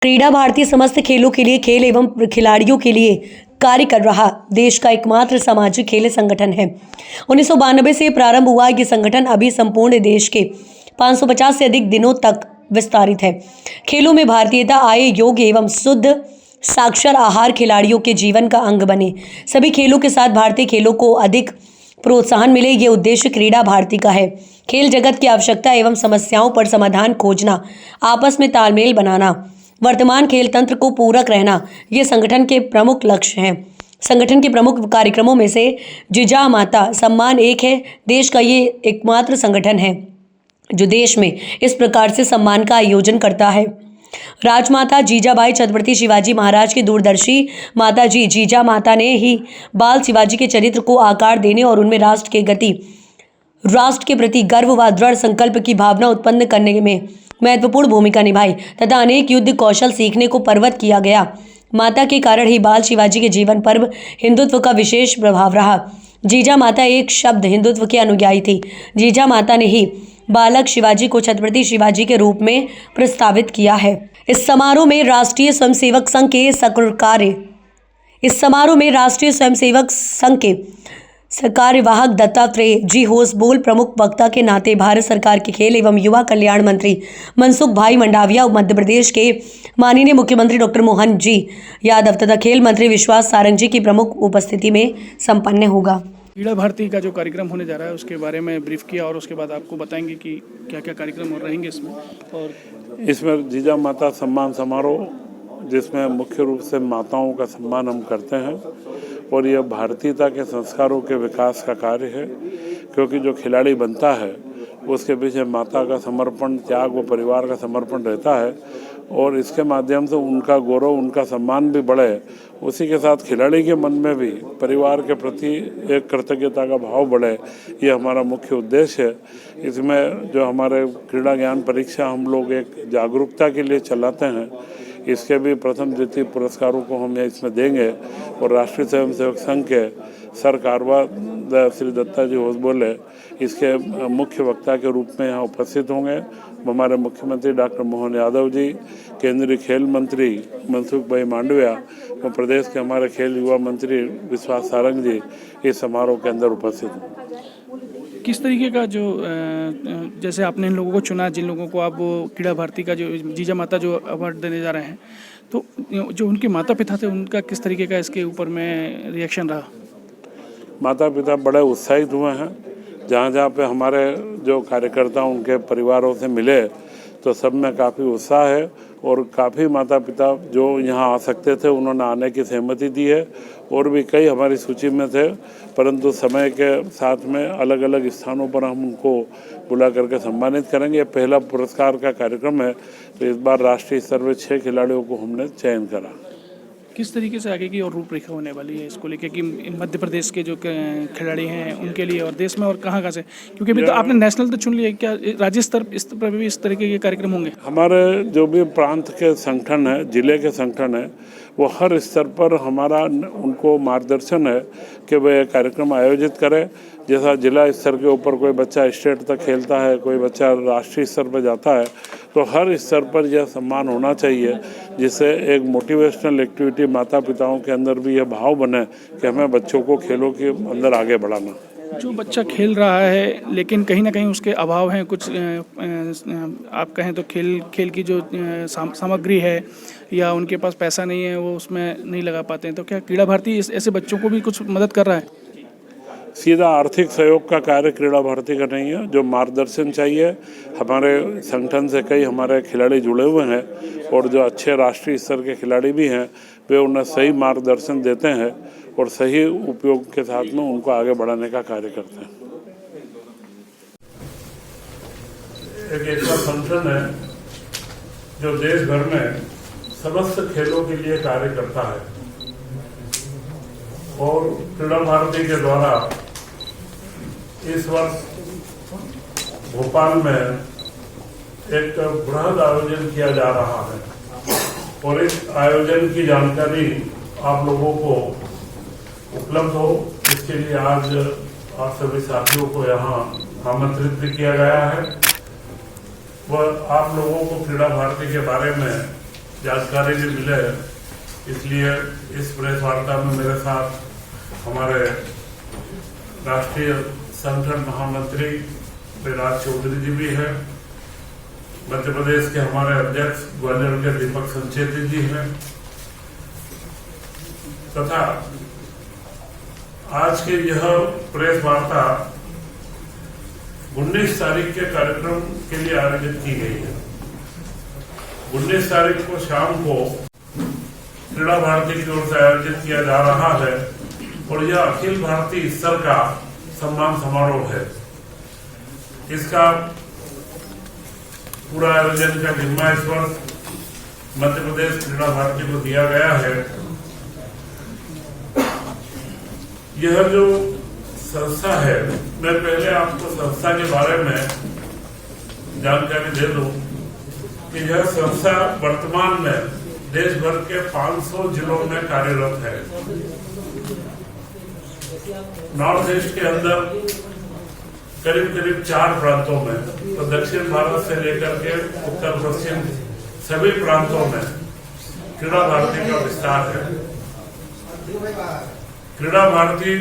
क्रीडा भारती समस्त खेलों के लिए खेल एवं खिलाड़ियों के लिए कार्य कर रहा देश का एकमात्र सामाजिक खेल संगठन है। 1992 से प्रारंभ हुआ ये संगठन अभी संपूर्ण देश के 550 से अधिक दिनों तक विस्तारित है। खेलों में भारतीयता आए, योग एवं शुद्ध साक्षर आहार खिलाड़ियों के जीवन का अंग बने। सभी खेलों के साथ भारतीय खेलों को अधिक प्रोत्साहन मिले, ये उद्देश्य क्रीडा भारती का है। खेल जगत की आवश्यकता एवं समस्याओं पर समाधान खोजना, आपस में तालमेल बनाना, वर्तमान खेल तंत्र को पूरक रहना, ये संगठन के प्रमुख लक्ष्य हैं। संगठन के प्रमुख कार्यक्रमों में से जिजा माता सम्मान एक है। देश का ये एकमात्र संगठन है जो देश में इस प्रकार से सम्मान का आयोजन करता है। राजमाता जीजाबाई छत्रपति शिवाजी महाराज की दूरदर्शी माता जी जीजा माता ने ही बाल शिवाजी के चरित्र को आकार देने और उनमें राष्ट्र के प्रति गर्व व दृढ़ संकल्प की भावना उत्पन्न करने में महत्वपूर्ण भूमिका निभाई तथा अनेक युद्ध कौशल सीखने को प्रवृत्त किया गया। माता के कारण ही बाल शिवाजी के जीवन पर हिंदुत्व का विशेष प्रभाव रहा। जीजा माता एक शब्द हिंदुत्व के अनुयायी थी। जीजा माता ने ही बालक शिवाजी को छत्रपति शिवाजी के रूप में प्रस्तावित किया है। इस समारोह में राष्ट्रीय स्वयंसेवक संघ के कार्यवाहक दत्तात्रेय जी होस बोल प्रमुख वक्ता के नाते भारत सरकार के खेल एवं युवा कल्याण मंत्री मनसुख भाई मंडाविया, मध्य प्रदेश के माननीय मुख्यमंत्री डॉक्टर मोहन जी यादव तथा खेल मंत्री विश्वास सारंग जी की प्रमुख उपस्थिति में संपन्न होगा। क्रीड़ा भारती का जो कार्यक्रम होने जा रहा है उसके बारे में ब्रीफ किया और उसके बाद आपको बताएंगे कि क्या क्या कार्यक्रम रहेंगे इसमें। और इसमें जीजा माता सम्मान समारोह, जिसमें मुख्य रूप से माताओं का सम्मान हम करते हैं और यह भारतीयता के संस्कारों के विकास का कार्य है, क्योंकि जो खिलाड़ी बनता है उसके पीछे माता का समर्पण, त्याग व परिवार का समर्पण रहता है और इसके माध्यम से उनका गौरव, उनका सम्मान भी बढ़े। उसी के साथ खिलाड़ी के मन में भी परिवार के प्रति एक कृतज्ञता का भाव बढ़े, ये हमारा मुख्य उद्देश्य है। इसमें जो हमारे क्रीड़ा ज्ञान परीक्षा हम लोग एक जागरूकता के लिए चलाते हैं, इसके भी प्रथम द्वितीय पुरस्कारों को हम इसमें देंगे और राष्ट्रीय स्वयंसेवक संघ के सर कारवा श्री दत्ता जी होस बोले इसके मुख्य वक्ता के रूप में यहाँ उपस्थित होंगे। हमारे मुख्यमंत्री डॉक्टर मोहन यादव जी, केंद्रीय खेल मंत्री मनसुख भाई मांडविया और प्रदेश के हमारे खेल युवा मंत्री विश्वास सारंग जी इस समारोह के अंदर उपस्थित होंगे। किस तरीके का जो जैसे आपने इन लोगों को चुना, जिन लोगों को आप वो क्रीड़ा भारती का जो जीजा माता जो अवार्ड देने जा रहे हैं, तो जो उनके माता पिता थे उनका किस तरीके का इसके ऊपर में रिएक्शन रहा? माता पिता बड़े उत्साहित हुए हैं। जहाँ जहाँ पे हमारे जो कार्यकर्ता उनके परिवारों से मिले तो सब में काफ़ी उत्साह है और काफ़ी माता पिता जो यहाँ आ सकते थे उन्होंने आने की सहमति दी है और भी कई हमारी सूची में थे, परंतु समय के साथ में अलग अलग स्थानों पर हम उनको बुला करके सम्मानित करेंगे। ये पहला पुरस्कार का कार्यक्रम है, तो इस बार राष्ट्रीय स्तर पर 6 खिलाड़ियों को हमने चयन करा। किस तरीके से आगे की और रूपरेखा होने वाली है इसको लेकर कि मध्य प्रदेश के जो खिलाड़ी हैं उनके लिए और देश में और कहाँ से, क्योंकि अभी तो आपने नेशनल तो चुन लिया, क्या राज्य स्तर पर भी इस तरीके के कार्यक्रम होंगे? हमारे जो भी प्रांत के संगठन है, जिले के संगठन है, वो हर स्तर पर हमारा उनको मार्गदर्शन है कि वे कार्यक्रम आयोजित करें। जैसा जिला स्तर के ऊपर कोई बच्चा स्टेट तक खेलता है, कोई बच्चा राष्ट्रीय स्तर पर जाता है, तो हर स्तर पर यह सम्मान होना चाहिए, जिससे एक मोटिवेशनल एक्टिविटी माता पिताओं के अंदर भी यह भाव बने कि हमें बच्चों को खेलों के अंदर आगे बढ़ाना। जो बच्चा खेल रहा है लेकिन कहीं ना कहीं उसके अभाव हैं, कुछ आप कहें तो खेल की जो सामग्री है या उनके पास पैसा नहीं है, वो उसमें नहीं लगा पाते हैं, तो क्या क्रीड़ा भारती ऐसे बच्चों को भी कुछ मदद कर रहा है? सीधा आर्थिक सहयोग का कार्य क्रीड़ा भारती का नहीं है, जो मार्गदर्शन चाहिए। हमारे संगठन से कई हमारे खिलाड़ी जुड़े हुए हैं और जो अच्छे राष्ट्रीय स्तर के खिलाड़ी भी हैं, वे उन्हें सही मार्गदर्शन देते हैं और सही उपयोग के साथ में उनको आगे बढ़ाने का कार्य करते हैं। एक ऐसा संगठन है जो देश भर में समस्त खेलों के लिए कार्य करता है और क्रीड़ा भारती के द्वारा इस वर्ष भोपाल में एक बृहद आयोजन किया जा रहा है और इस आयोजन की जानकारी आप लोगों को उपलब्ध हो, इसके लिए आज आप सभी साथियों को यहाँ आमंत्रित भी किया गया है। वह आप लोगों को क्रीड़ा भारती के बारे में जानकारी भी मिले, इसलिए इस प्रेस वार्ता में मेरे साथ हमारे राष्ट्रीय संगठन महामंत्री विराज चौधरी जी भी हैं, मध्य प्रदेश के हमारे अध्यक्ष ग्वालियर के दीपक संचेती जी हैं, तथा आज के यह प्रेस वार्ता 19 तारीख के कार्यक्रम के लिए आयोजित की गई है। 19 तारीख को शाम को क्रीड़ा भारती की ओर से आयोजित किया जा रहा है और यह अखिल भारतीय स्तर का सम्मान समारोह है। इसका पूरा आयोजन का जिम्मा इस वर्ष मध्य प्रदेश क्रीड़ा भारती को दिया गया है। यह जो संस्था है, मैं पहले आपको संस्था के बारे में जानकारी दे दूं कि यह संस्था वर्तमान में देश भर के 500 जिलों में कार्यरत है। नॉर्थ ईस्ट के अंदर करीब 4 प्रांतों में, तो दक्षिण भारत से लेकर के उत्तर पश्चिम सभी प्रांतों में क्रीड़ा भारती का विस्तार है। क्रीड़ा भारती